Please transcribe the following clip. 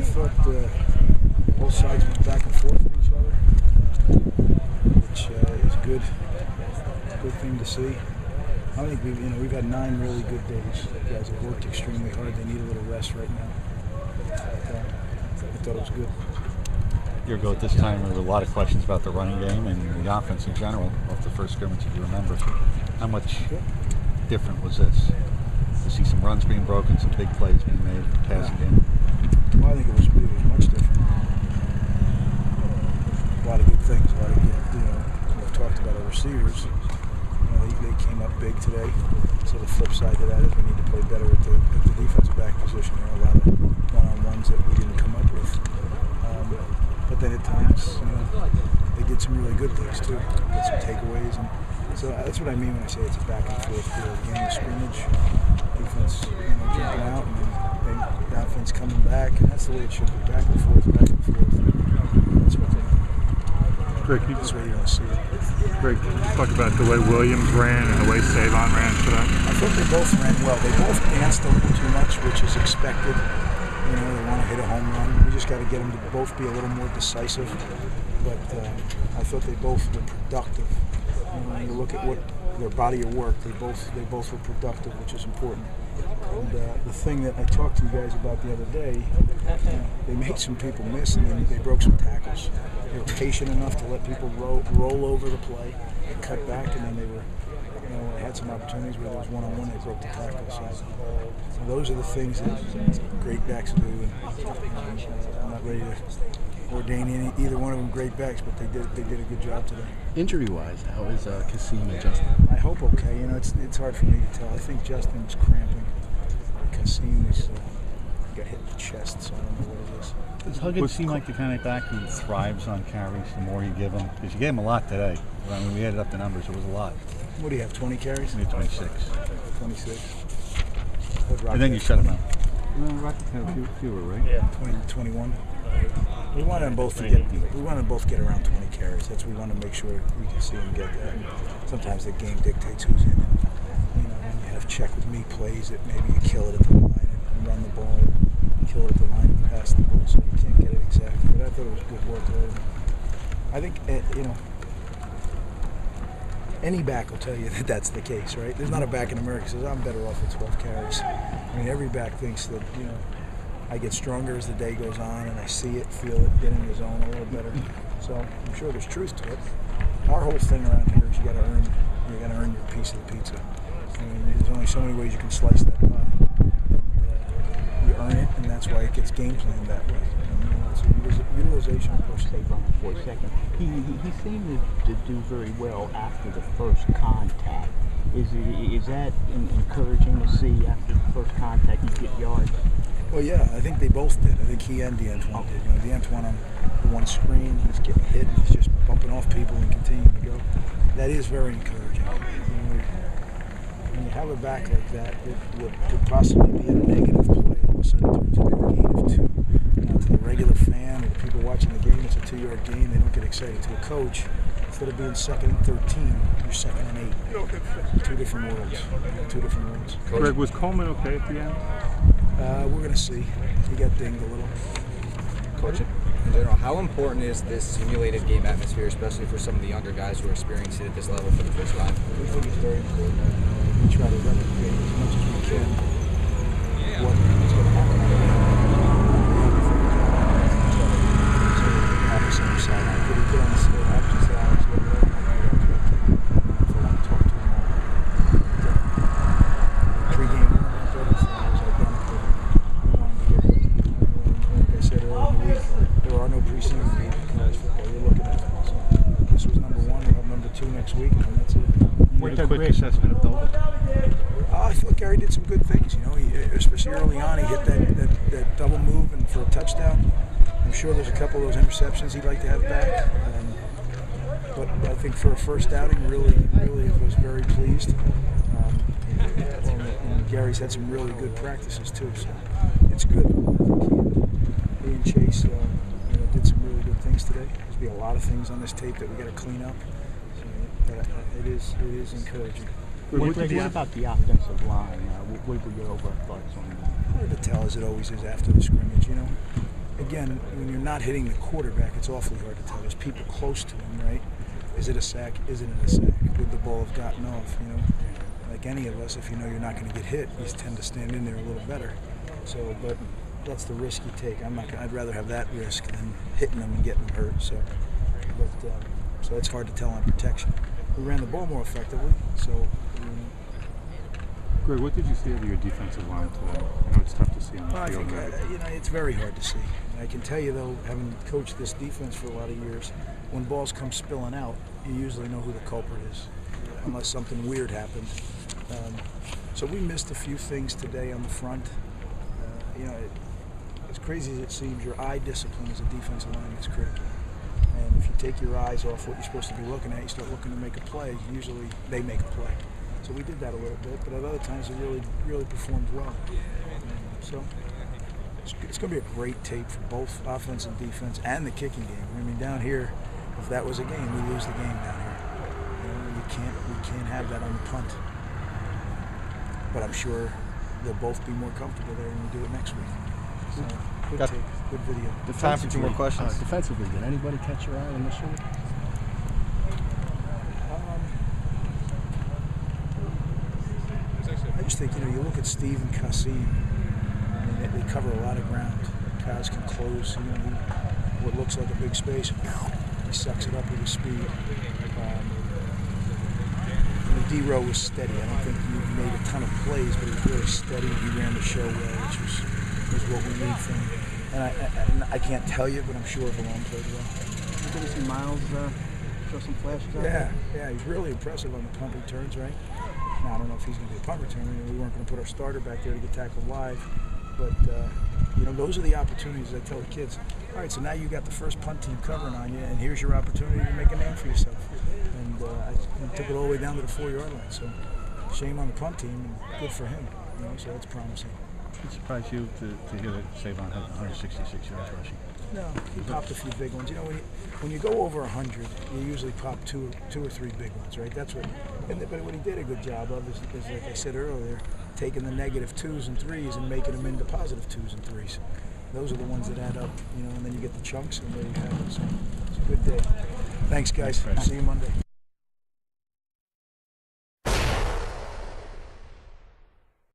I thought both sides went back and forth with each other, which is good. Good thing to see. I think we've had 9 really good days. The guys have worked extremely hard. They need a little rest right now. But, I thought it was good. A year ago at this time, there were a lot of questions about the running game and the offense in general off the first scrimmage, if you remember. How much different was this? To see some runs being broken, some big plays being made, passing game? Well, I think it was much different. A lot of good things, a lot of good, we've talked about our receivers. They came up big today. So the flip side to that is we need to play better at the defensive back position. There are a lot of one-on-ones that we didn't come up with. But then at times, they did some really good things too. Get some takeaways, and so that's what I mean when I say it's a back and forth deal. Game of scrimmage, defense, jumping out, and then the offense coming back, and that's the way it should be. Back and forth, back and forth. That's what that's the way you want to see it. Greg, can you talk about the way Williams ran and the way Savon ran today? I thought they both ran well. They both danced a little too much, which is expected. They want to hit a home run. We just got to get them to both be a little more decisive. But I thought they both were productive. When you look at what their body of work, they both were productive, which is important. And the thing that I talked to you guys about the other day, they made some people miss, and they broke some tackles. They were patient enough to let people roll over the play and cut back, and then they were, they had some opportunities where there was one-on-one, they broke the tackle. So those are the things that great backs do. And I'm not ready to ordain either one of them great backs, but they did a good job today. Injury-wise, how is Kasim and Justin? I hope okay. It's hard for me to tell. I think Justin was cramping. Kasim got hit in the chest, so I don't know what it is. Does Huggins seem like the kind of back who thrives on carries the more you give him? Because you gave him a lot today. I mean, we added up the numbers. It was a lot. What do you have, 20 carries? Maybe 26. 26. And then you shut him out. Well, Rutgers had a few fewer, right? Yeah. 21. We wanted them both to get around 20 carries. That's we want to make sure we can see them get that. And sometimes the game dictates who's in it. When you have check with me plays that maybe you kill it at the line and run the ball, kill it at the line and pass the ball, so you can't get it exactly. But I thought it was good work today. I think any back will tell you that that's the case, right? There's not a back in America who says I'm better off with 12 carries. I mean, every back thinks that I get stronger as the day goes on, and I see it, feel it, get in the zone a little better. So I'm sure there's truth to it. Our whole thing around here is you got to earn your piece of the pizza. I mean, there's only so many ways you can slice that pie. You earn it, and that's why it gets game planned that way. It's a utilization approach. Stay on for a second. He seemed to do very well after the first contact. Is that encouraging to see after the first contact you get yards? Well, yeah, I think they both did. I think he and D'Antoine did. D'Antoine on the one screen, he's getting hit, and he's just bumping off people and continuing to go. That is very encouraging. When you have a back like that, what could possibly be a negative play, all of a sudden turns into a gain of 2. Now, to the regular fan or the people watching the game, it's a 2-yard gain. They don't get excited. To a coach, instead of being 2nd and 13, you're 2nd and 8. Two different worlds. Greg, was Coleman okay at the end? We're going to see. He got dinged a little. Coach, in general, how important is this simulated game atmosphere, especially for some of the younger guys who are experiencing it at this level for the first time? We think it's very important. We try to replicate as much as we can what is going to happen. Opposite side. Could he get on the opposite side? Quick assessment of Dover. I thought Gary did some good things. Especially early on, he hit that double move and for a touchdown. I'm sure there's a couple of those interceptions he'd like to have back. But I think for a first outing, really was very pleased. And Gary's had some really good practices too, so it's good. I think he and Chase did some really good things today. There's be a lot of things on this tape that we got to clean up. It is encouraging. What about the offensive line? What were your overall thoughts on that? Hard to tell, as it always is after the scrimmage. again, when you're not hitting the quarterback, it's awfully hard to tell. There's people close to him, right? Is it a sack? Isn't it a sack? Would the ball have gotten off? You know, like any of us, if you know you're not going to get hit, you tend to stand in there a little better. So, but that's the risk you take. I'd rather have that risk than hitting them and getting them hurt. So, but so it's hard to tell on protection. We ran the ball more effectively. So. Greg, what did you see of your defensive line today? I know it's tough to see on the Well, I field. think it's very hard to see. I can tell you though, having coached this defense for a lot of years, when balls come spilling out, you usually know who the culprit is, unless something weird happened. So we missed a few things today on the front. As crazy as it seems, your eye discipline as a defensive line is critical. And if you take your eyes off what you're supposed to be looking at, you start looking to make a play. Usually they make a play. So we did that a little bit, but at other times we really performed well. So it's going to be a great tape for both offense and defense and the kicking game. I mean, down here, if that was a game, we lose the game down here. We can't have that on the punt. But I'm sure they'll both be more comfortable there when we do it next week. So good tape, good video. Time for 2 more questions. Defensively, did anybody catch your eye initially? I just think, you look at Steve and Kasim, I mean, they cover a lot of ground. Kaz can close, what looks like a big space. He sucks it up with his speed. The D-row was steady. I don't think he made a ton of plays, but he was really steady. He ran the show well, which was what we need from him. And I can't tell you, but I'm sure Valone played well. You going to see Miles show some flashes out there? Yeah, he's really impressive on the punt returns, right? Now, I don't know if he's going to be a punt returner. We weren't going to put our starter back there to get tackled live. But, those are the opportunities I tell the kids. All right, so now you got the first punt team covering on you, and here's your opportunity to make a name for yourself. And I took it all the way down to the 4-yard line. So shame on the punt team, and good for him. So that's promising. It surprised you to hear that Savon had 166 yards rushing? No, he popped a few big ones. When you go over 100, you usually pop two or three big ones, right? That's what. But what he did a good job of is, like I said earlier, taking the negative 2s and 3s and making them into positive 2s and 3s. Those are the ones that add up, and then you get the chunks, and there you have it. So it's a good day. Thanks, guys. Thanks, See you Monday.